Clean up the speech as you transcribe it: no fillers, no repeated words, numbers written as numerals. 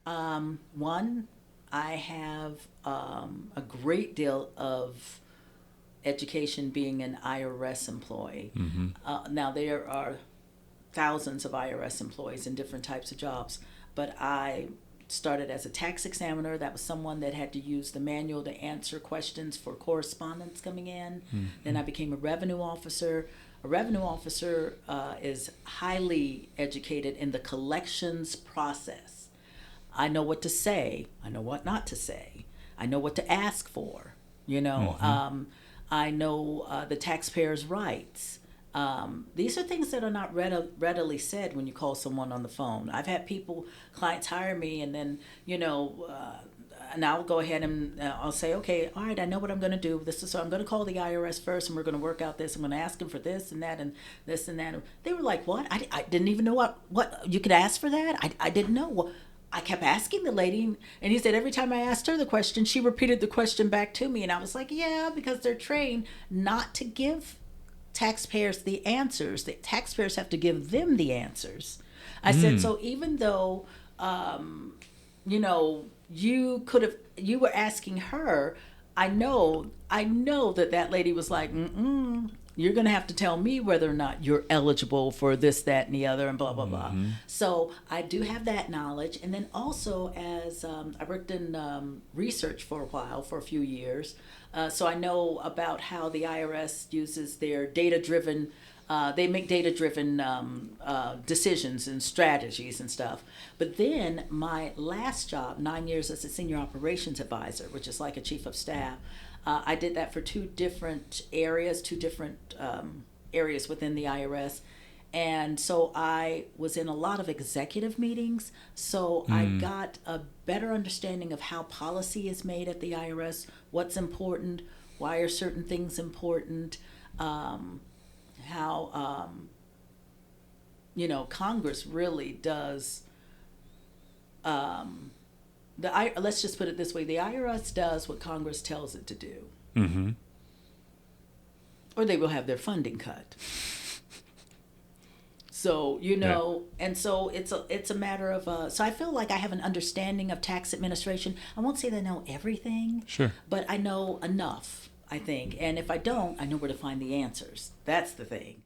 One, I have a great deal of education being an IRS employee. Mm-hmm. Now, there are thousands of IRS employees in different types of jobs, but I started as a tax examiner. That was someone that had to use the manual to answer questions for correspondence coming in. Then Mm-hmm. I became a revenue officer. A revenue officer is highly educated in the collections process. I know what to say. I know what not to say. I know what to ask for. You know, Mm-hmm. I know the taxpayer's rights. These are things that are not readily said when you call someone on the phone. I've had clients hire me, and then, and I'll go ahead and I'll say, okay, all right, I know what I'm going to do. So I'm going to call the IRS first, and we're going to work out this. I'm going to ask them for this and that and this and that. They were like, what? I didn't even know what you could ask for that. I didn't know. Well, I kept asking the lady, and he said every time I asked her the question, she repeated the question back to me. And I was like, yeah, because they're trained not to give taxpayers the answers. The taxpayers have to give them the answers. I said, Mm. so even though, you were asking her, I know that lady was like, you're going to have to tell me whether or not you're eligible for this, that, and the other, and blah, blah, blah. Mm-hmm. So I do have that knowledge. And then also, as I worked in research for a while, for a few years, so I know about how the IRS uses their data-driven, they make data-driven decisions and strategies and stuff. But then my last job, 9 years as a senior operations advisor, which is like a chief of staff, I did that for two different areas within the IRS. And so I was in a lot of executive meetings. So I Mm. got a better understanding of how policy is made at the IRS, what's important, why are certain things important, how, Congress really does. Let's just put it this way: the IRS does what Congress tells it to do, Mm-hmm. or they will have their funding cut. So Yeah. and so it's a matter of so I feel like I have an understanding of tax administration. I won't say that I know everything, Sure. but I know enough, I think. And if I don't, I know where to find the answers. That's the thing.